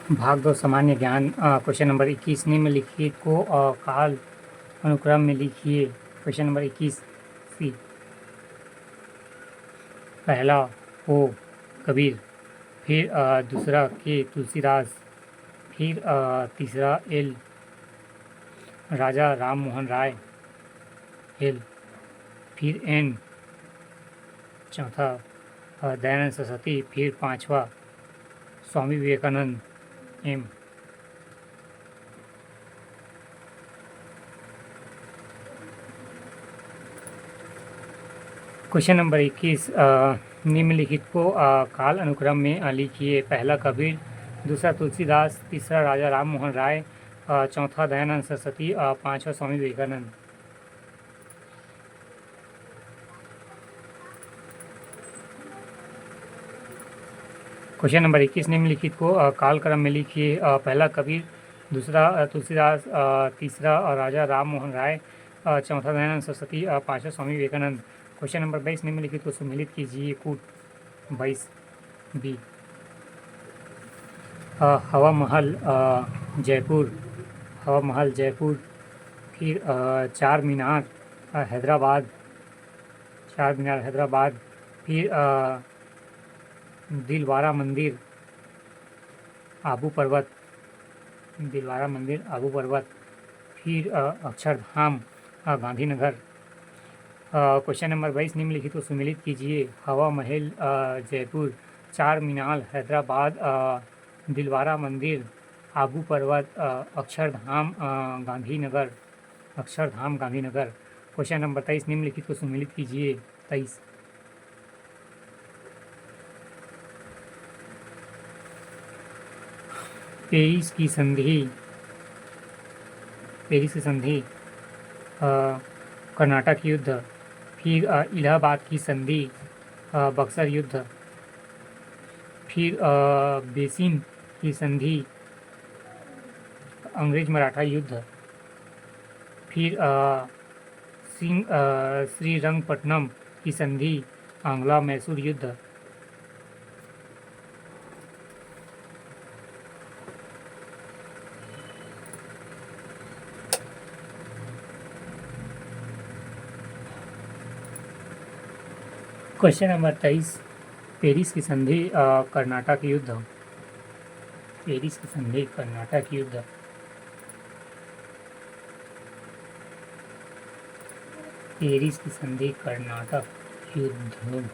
भाग 2 सामान्य ज्ञान। क्वेश्चन नंबर 21 निम्नलिखित को काल अनुक्रम में लिखिए। क्वेश्चन नंबर 21 सी। पहला ओ कबीर, फिर दूसरा के तुलसीदास, फिर तीसरा एल राजा राम मोहन राय एल, फिर एन चौथा दयानंद सरस्वती, फिर पांचवा Swami Vivekananda M. Question number 21 निम्नलिखित को काल अनुक्रम में लिखिए। पहला कबीर, दूसरा तुलसीदास, तीसरा राजा राम मोहन राय, चौथा दयानंद सरस्वती, पांचवा स्वामी विवेकानंद। क्वेश्चन नंबर 21 निम्नलिखित को काल क्रम में लिखिए। पहला कबीर, दूसरा तुलसीदास, तीसरा राजा राम मोहन राय, चौथा दयानंद सरस्वती, पांचवा स्वामी विवेकानंद। क्वेश्चन नंबर 22 निम्नलिखित को सम्मिलित कीजिए। कूट 22 बी। हवा महल जयपुर, हवा महल जयपुर, फिर चार मीनार हैदराबाद, चार मीनार हैदराबाद, फिर दिलवारा मंदिर आबू पर्वत, दिलवारा मंदिर आबू पर्वत, फिर अक्षरधाम गांधीनगर। क्वेश्चन नंबर 22 निम्नलिखित को सम्मिलित कीजिए। हवा महल जयपुर, चार मीनार हैदराबाद, दिलवारा मंदिर आबू पर्वत, अक्षरधाम गांधीनगर, अक्षरधाम गांधीनगर। क्वेश्चन नंबर 23 निम्नलिखित को सम्मिलित कीजिए। 23 पेरिस की संधि, पेरिस की संधि, कर्नाटक युद्ध, फिर इलाहाबाद की संधि, बक्सर युद्ध, फिर बेसिन की संधि, अंग्रेज मराठा युद्ध, फिर श्रीरंगपट्टनम की संधि, आंग्ला मैसूर युद्ध। क्वेश्चन नंबर 23 पेरिस की संधि, कर्नाटक युद्ध, पेरिस की संधि, कर्नाटक युद्ध। पेरिस की संधि, कर्नाटक युद्ध।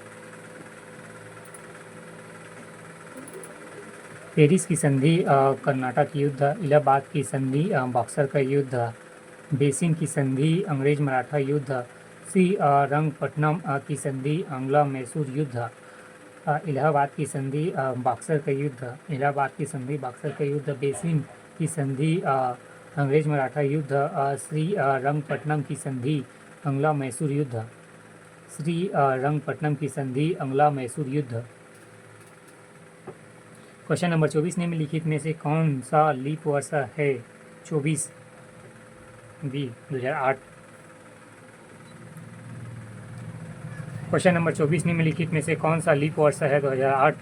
पेरिस की संधि, कर्नाटक युद्ध, इलाहाबाद की संधि, बक्सर का युद्ध, बेसिन की संधि, अंग्रेज मराठा युद्ध, श्रीरंगपट्टनम की संधि, आंग्ला मैसूर युद्ध, इलाहाबाद की संधि, बक्सर का युद्ध, इलाहाबाद की संधि, बक्सर का युद्ध, बेसिन की संधि, अंग्रेज मराठा युद्ध, श्रीरंगपट्टनम की संधि, आंग्ला मैसूर युद्ध, श्रीरंगपट्टनम की संधि, आंग्ला मैसूर युद्ध। क्वेश्चन नंबर 24 निम्नलिखित में से कौन सा लीप वर्ष है? 24 बी 2008। क्वेश्चन नंबर 24 निम्नलिखित में से कौन सा लीप वर्ष है? 2008।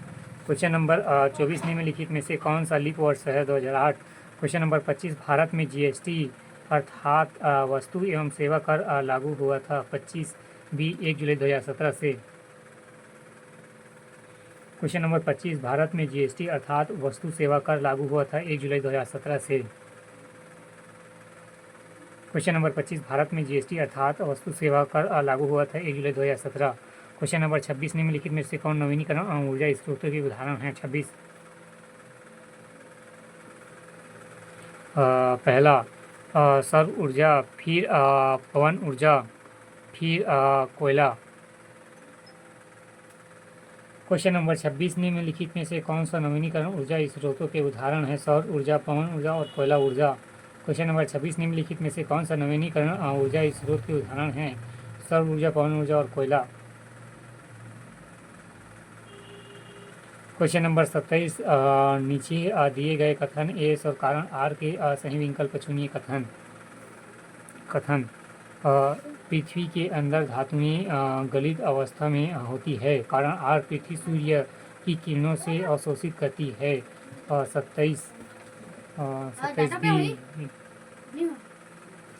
क्वेश्चन नंबर 24 निम्नलिखित में से कौन सा लीप वर्ष है? 2008। क्वेश्चन नंबर 25 भारत में जीएसटी अर्थात वस्तु एवं सेवा कर लागू हुआ था। 25 बी 1 जुलाई 2017 से। क्वेश्चन नंबर 25 भारत में जीएसटी अर्थात वस्तु सेवा कर लागू हुआ था 1 जुलाई 2017 से। क्वेश्चन नंबर 25 भारत में जीएसटी अर्थात वस्तु सेवा कर लागू हुआ था 1 जुलाई 2017। क्वेश्चन नंबर 26 निम्नलिखित में से कौन नवीनीकरण ऊर्जा स्रोतों के उदाहरण है? 26 पहला सौर ऊर्जा, फिर पवन ऊर्जा, फिर कोयला। क्वेश्चन नंबर 26 निम्नलिखित में से कौन सा नवीनीकरण ऊर्जा स्रोतों के उदाहरण है? सौर ऊर्जा, पवन ऊर्जा और कोयला ऊर्जा। क्वेश्चन नंबर 26 निम्नलिखित में से कौन सा नवीनीकरण ऊर्जा स्रोत के उदाहरण है? सौर ऊर्जा, पवन ऊर्जा और कोयला। क्वेश्चन नंबर 27 नीचे दिए गए कथन एस और कारण आर के सही विकल्प चुनिए। कथन पृथ्वी के अंदर धातुएं गलित अवस्था में होती है। कारण आर पृथ्वी सूर्य की किरणों से अवशोषित करती है। 27 27 बी,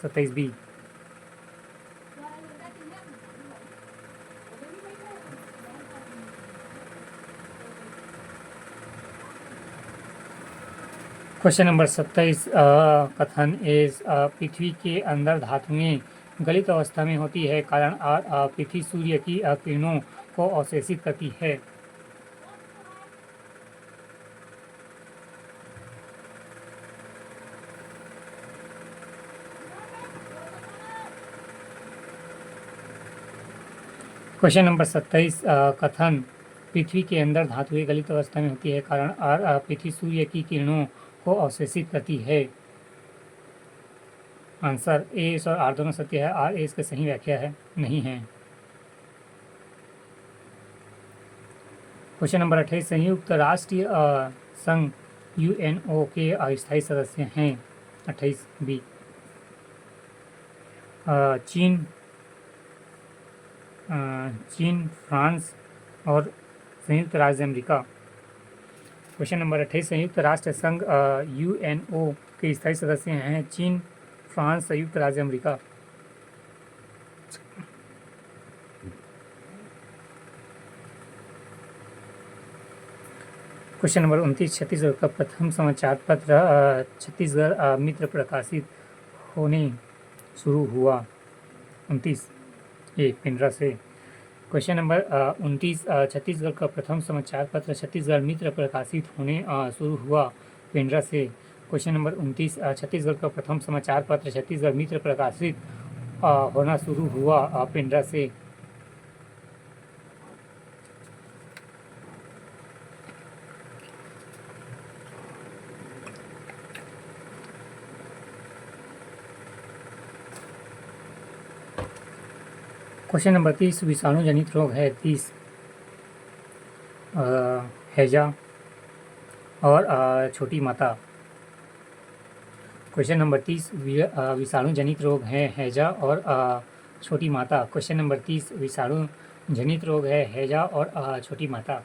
27 बी। क्वेश्चन नंबर 27 कथन इज पृथ्वी के अंदर धातुएं गलित अवस्था में होती है, कारण पृथ्वी सूर्य की किरणों को अवशोषित करती है। क्वेश्चन नंबर 27 कथन पृथ्वी के अंदर धातुएं गलित अवस्था में होती है, कारण पृथ्वी सूर्य की किरणों को अवशोषित करती है। आंसर ए इस और आर दोनों सत्य है। आर ए इसका सही व्याख्या है, नहीं है। क्वेश्चन नंबर 28 संयुक्त राष्ट्र संघ यूएनओ के अस्थायी सदस्य हैं। 28 बी। चीन, फ्रांस और संयुक्त राज्य अमेरिका। क्वेश्चन नंबर 28 संयुक्त राष्ट्र संघ यूएनओ के स्थायी सदस्य हैं चीन, फ्रांस, संयुक्त राज्य अमेरिका। क्वेश्चन नंबर 29 छत्तीसगढ़ का प्रथम समाचार पत्र छत्तीसगढ़ मित्र प्रकाशित होने शुरू हुआ। 29 ए पिंडरा से। क्वेश्चन नंबर 29 छत्तीसगढ़ का प्रथम समाचार पत्र छत्तीसगढ़ मित्र प्रकाशित होने शुरू हुआ पिंडरा से। क्वेश्चन नंबर 29 छत्तीसगढ़ का प्रथम समाचार पत्र छत्तीसगढ़ मित्र प्रकाशित होना शुरू हुआ पिंडरा से। क्वेश्चन नंबर 30 विषाणु जनित रोग है 30 हैजा और छोटी माता। क्वेश्चन नंबर 30 विषाणु जनित रोग है हैजा और छोटी माता। क्वेश्चन नंबर 30 विषाणु जनित रोग है हैजा और छोटी माता।